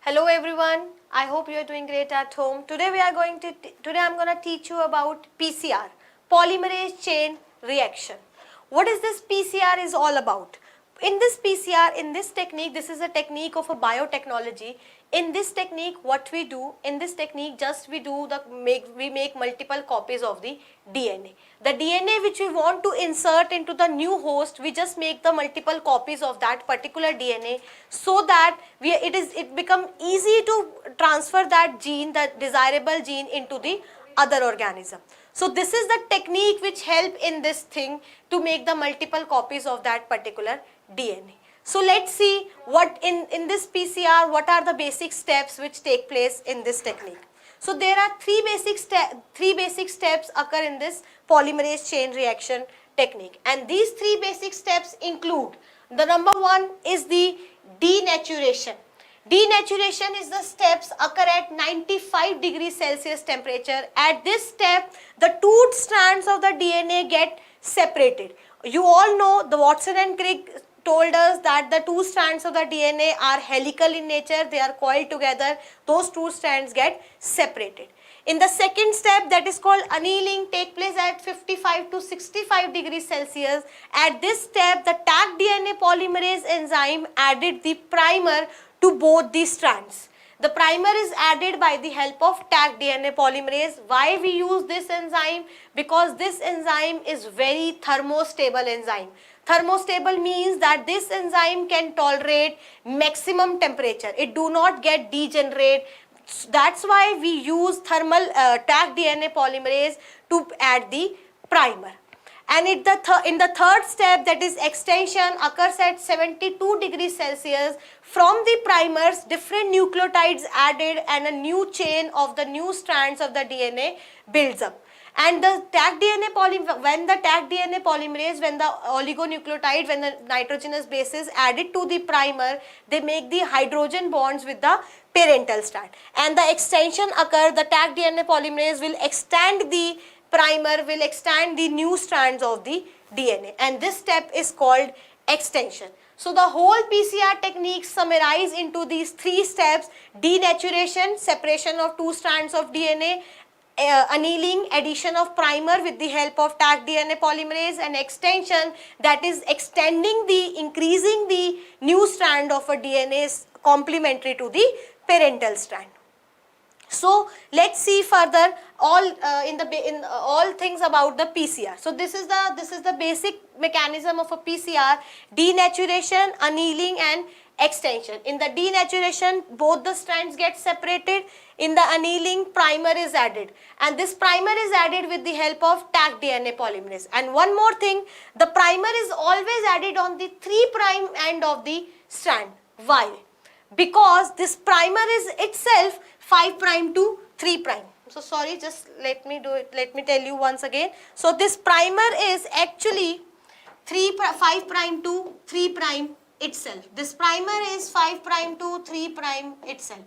Hello everyone. I hope you are doing great at home. Today I'm going to teach you about PCR, polymerase chain reaction. What is this PCR is all about? In this PCR, in this technique, this is a technique of a biotechnology. In this technique, what we do, in this technique, just we make multiple copies of the DNA. The DNA which we want to insert into the new host, we just make the multiple copies of that particular DNA so that it become easy to transfer that gene, that desirable gene, into the other organism. So this is the technique which help in this thing to make the multiple copies of that particular DNA. So let's see what in this PCR, what are the basic steps which take place in this technique. So there are three basic steps occur in this polymerase chain reaction technique, and these three basic steps include, the number one is the denaturation. Denaturation is the steps occur at 95 degrees Celsius temperature. At this step, the two strands of the DNA get separated. You all know the Watson and Crick told us that the two strands of the DNA are helical in nature, they are coiled together, those two strands get separated. In the second step, that is called annealing, take place at 55 to 65 degrees Celsius. At this step, the Taq DNA polymerase enzyme added the primer to both the strands. The primer is added by the help of Taq DNA polymerase. Why we use this enzyme? Because this enzyme is very thermostable enzyme. Thermostable means that this enzyme can tolerate maximum temperature. It do not get degenerate. That's why we use thermal Taq DNA polymerase to add the primer. And in the third step, that is extension, occurs at 72 degrees Celsius. From the primers, different nucleotides added and a new chain of the new strands of the DNA builds up. And the Taq DNA when the Taq DNA polymerase, when the oligonucleotide, when the nitrogenous bases added to the primer, they make the hydrogen bonds with the parental strand. And the extension occur, the Taq DNA polymerase will extend the primer, will extend the new strands of the DNA, and this step is called extension. So the whole PCR technique summarized into these three steps: denaturation, separation of two strands of DNA, annealing, addition of primer with the help of Taq DNA polymerase, and extension, that is increasing the new strand of a DNA complementary to the parental strand. So let's see further all things about the PCR. So this is the basic mechanism of a PCR: denaturation, annealing, and extension. In the denaturation, both the strands get separated. In the annealing, primer is added, and this primer is added with the help of Taq DNA polymerase. And one more thing, the primer is always added on the 3' end of the strand. Why? Because this primer is itself 5' to 3'. So sorry, just let me tell you once again. So this primer is actually 5' to 3' itself. This primer is 5' to 3' itself.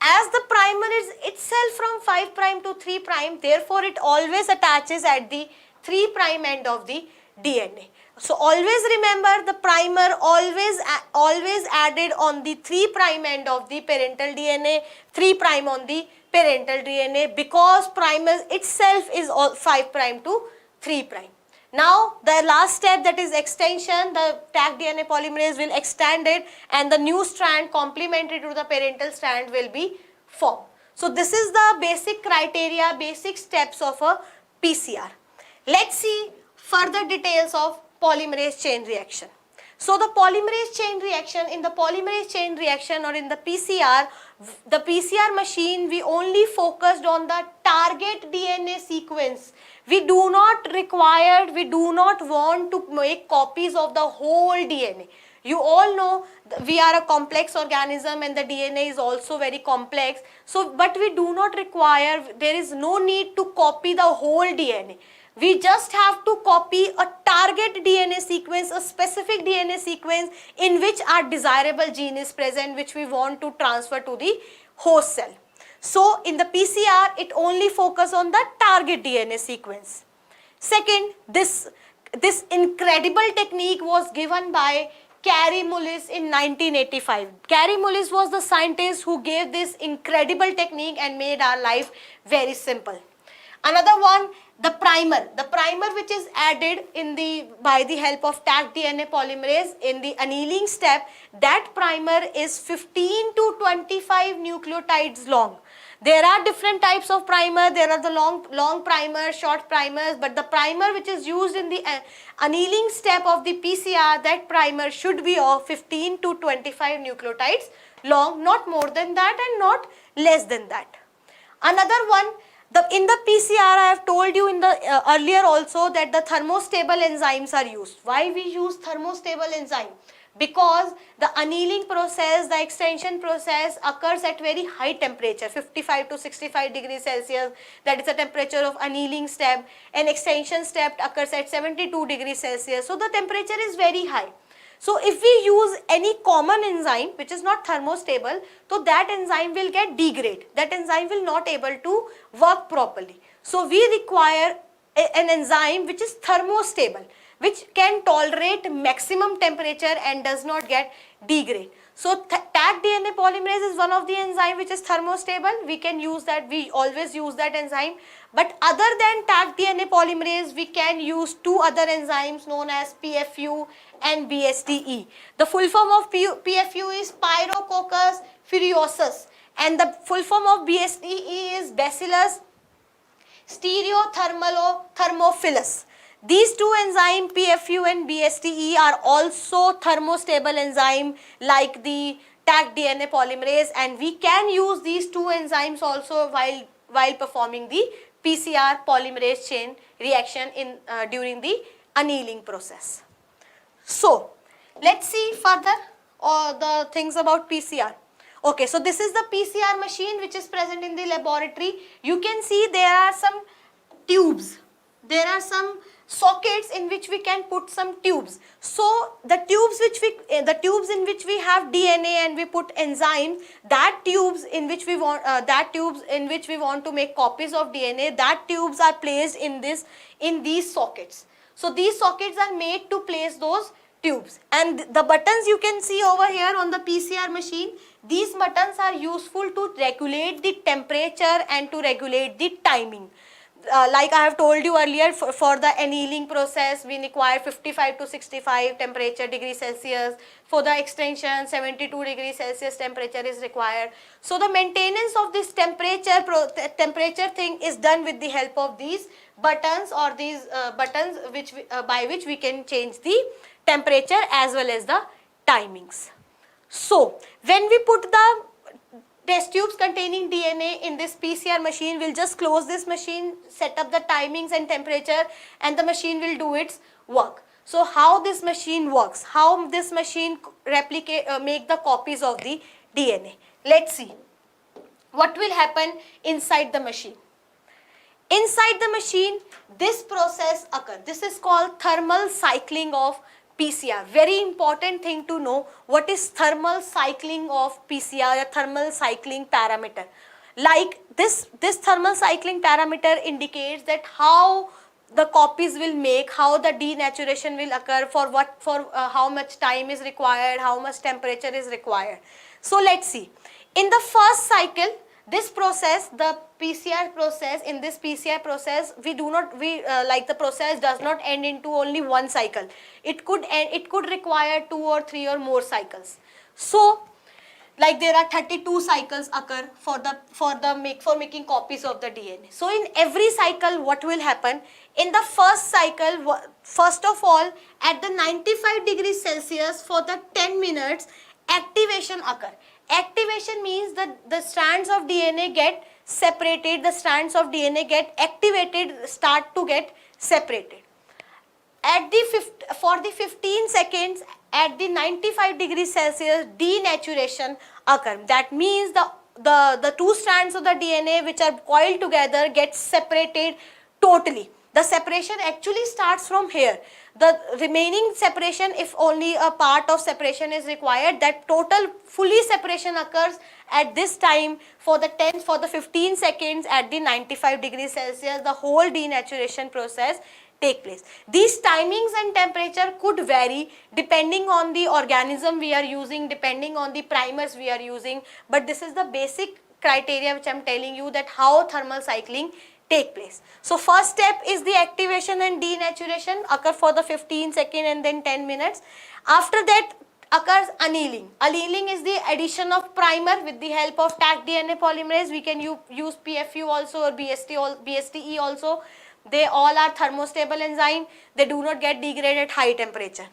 As the primer is itself from 5' to 3', therefore it always attaches at the 3' end of the DNA. So always remember, the primer always added on the 3' end of the parental DNA, 3' on the parental DNA, because primer itself is 5' to 3'. Now the last step, that is extension, the Taq DNA polymerase will extend it and the new strand complementary to the parental strand will be formed. So this is the basic criteria, basic steps of a PCR. Let's see further details of polymerase chain reaction. So the polymerase chain reaction, in the polymerase chain reaction or in the PCR machine, we only focused on the target DNA sequence. We do not want to make copies of the whole DNA. You all know we are a complex organism and the DNA is also very complex. So, but we do not require, there is no need to copy the whole DNA. We just have to copy a target DNA sequence, a specific DNA sequence in which our desirable gene is present, which we want to transfer to the host cell. So in the PCR, it only focuses on the target DNA sequence. Second, this incredible technique was given by Kary Mullis in 1985. Kary Mullis was the scientist who gave this incredible technique and made our life very simple. Another one, the primer. The primer which is added in by the help of Taq DNA polymerase in the annealing step, that primer is 15 to 25 nucleotides long. There are different types of primer. There are the long primers, short primers, but the primer which is used in the annealing step of the PCR, that primer should be of 15 to 25 nucleotides long, not more than that and not less than that. Another one, in the PCR, I have told you in the earlier also that the thermostable enzymes are used. Why we use thermostable enzyme? Because the annealing process, the extension process occurs at very high temperature, 55 to 65 degrees Celsius. That is the temperature of annealing step, and extension step occurs at 72 degrees Celsius. So the temperature is very high. So if we use any common enzyme which is not thermostable, so that enzyme will get degrade. That enzyme will not able to work properly. So we require an enzyme which is thermostable, which can tolerate maximum temperature and does not get degrade. So Taq DNA polymerase is one of the enzyme which is thermostable. We can use that, we always use that enzyme. But other than Taq DNA polymerase, we can use two other enzymes known as PFU and BSTE. The full form of PFU is Pyrococcus furiosus and the full form of BSTE is Bacillus stereothermophilus. These two enzymes, PFU and BSTE, are also thermostable enzyme like the Taq DNA polymerase, and we can use these two enzymes also while performing the PCR polymerase chain reaction during the annealing process. So let's see further the things about PCR. Okay, so this is the PCR machine which is present in the laboratory. You can see there are some tubes. There are some sockets in which we can put some tubes. So the tubes in which we have DNA and we put enzymes, that tubes in which we want to make copies of DNA, that tubes are placed in these sockets. So these sockets are made to place those tubes, and the buttons you can see over here on the PCR machine, these buttons are useful to regulate the temperature and to regulate the timing. Like I have told you earlier, for the annealing process we require 55 to 65 temperature degrees Celsius. For the extension, 72 degrees Celsius temperature is required. So the maintenance of this temperature thing is done with the help of these buttons, or these buttons by which we can change the temperature as well as the timings. So when we put the test tubes containing DNA in this PCR machine, we'll just close this machine, set up the timings and temperature, and the machine will do its work. So how this machine works, how this machine make the copies of the DNA. Let's see what will happen inside the machine. Inside the machine, this process occurs. This is called thermal cycling of PCR. Very important thing to know, what is thermal cycling of PCR, a thermal cycling parameter. Like this thermal cycling parameter indicates that how the copies will make, how the denaturation will occur, for how much time is required, how much temperature is required. So let's see. In the first cycle, this process, the PCR process, in this PCR process, the process does not end into only one cycle. It could require 2 or 3 or more cycles. So, like there are 32 cycles occur for making copies of the DNA. So in every cycle, what will happen? In the first cycle, first of all, at the 95 degrees Celsius for the 10 minutes, activation occur. Activation means that the strands of DNA get separated, the strands of DNA get activated, start to get separated. For the 15 seconds at the 95 degrees Celsius, denaturation occur. That means the two strands of the DNA which are coiled together get separated totally. The separation actually starts from here. The remaining separation, if only a part of separation is required, that total fully separation occurs at this time for the 15 seconds at the 95 degrees Celsius. The whole denaturation process take place. These timings and temperature could vary depending on the organism we are using, depending on the primers we are using, but this is the basic criteria which I am telling you that how thermal cycling take place. So first step is the activation and denaturation occur for the 15 second and then 10 minutes. After that occurs annealing. Annealing is the addition of primer with the help of Taq DNA polymerase. We can use PFU also or BSTE also. They all are thermostable enzyme. They do not get degraded at high temperature.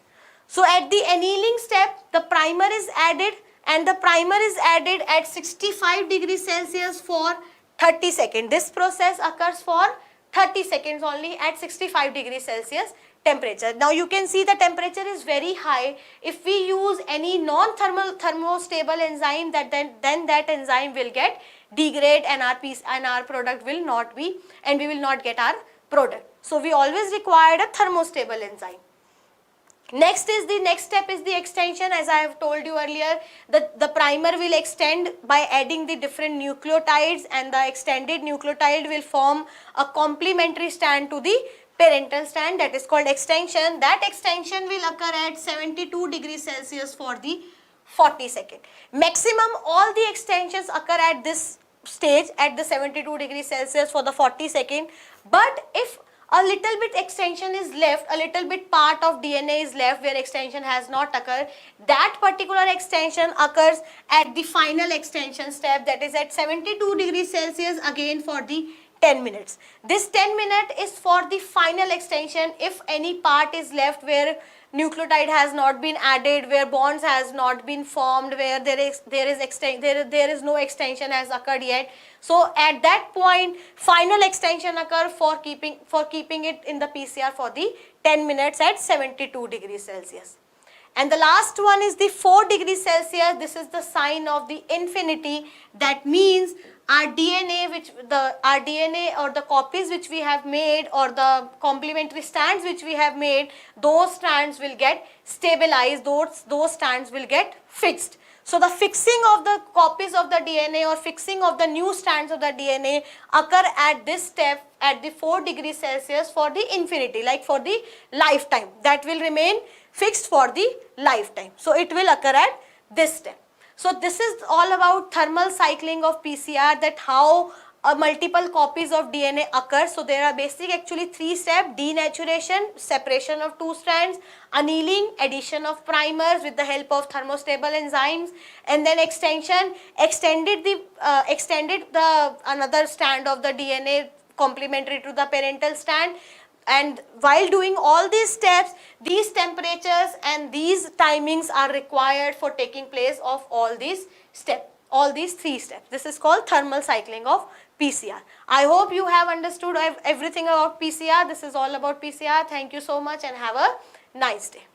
So at the annealing step, the primer is added, and the primer is added at 65 degrees Celsius for 30 seconds. This process occurs for 30 seconds only at 65 degrees Celsius temperature. Now you can see the temperature is very high. If we use any non-thermal thermostable enzyme, then that enzyme will get degrade and our product will not be, and we will not get our product. So we always required a thermostable enzyme. Next step is the extension. As I have told you earlier, the primer will extend by adding the different nucleotides, and the extended nucleotide will form a complementary strand to the parental strand, that is called extension. That extension will occur at 72 degrees Celsius for the 40 seconds. Maximum all the extensions occur at this stage at the 72 degrees Celsius for the 40 seconds. But if a little bit extension is left, a little bit part of DNA is left where extension has not occurred, that particular extension occurs at the final extension step, that is at 72 degrees Celsius again for the 10 minutes. This 10 minutes is for the final extension. If any part is left where nucleotide has not been added, where bonds has not been formed, where there is no extension has occurred yet. So at that point, final extension occur for keeping it in the PCR for the 10 minutes at 72 degrees Celsius. And the last one is the 4 degrees Celsius. This is the sign of the infinity. That means our DNA or the copies which we have made, or the complementary strands which we have made, those strands will get stabilized, those strands will get fixed. So the fixing of the copies of the DNA or fixing of the new strands of the DNA occur at this step at the 4 degrees Celsius for the infinity, like for the lifetime. That will remain fixed for the lifetime. So it will occur at this step. So this is all about thermal cycling of PCR, that how multiple copies of DNA occur. So there are actually 3 steps: denaturation, separation of 2 strands, annealing, addition of primers with the help of thermostable enzymes, and then extension, extended the another strand of the DNA complementary to the parental strand. And while doing all these steps, these temperatures and these timings are required for taking place of all these steps, all these 3 steps. This is called thermal cycling of PCR. I hope you have understood everything about PCR. This is all about PCR. Thank you so much and have a nice day.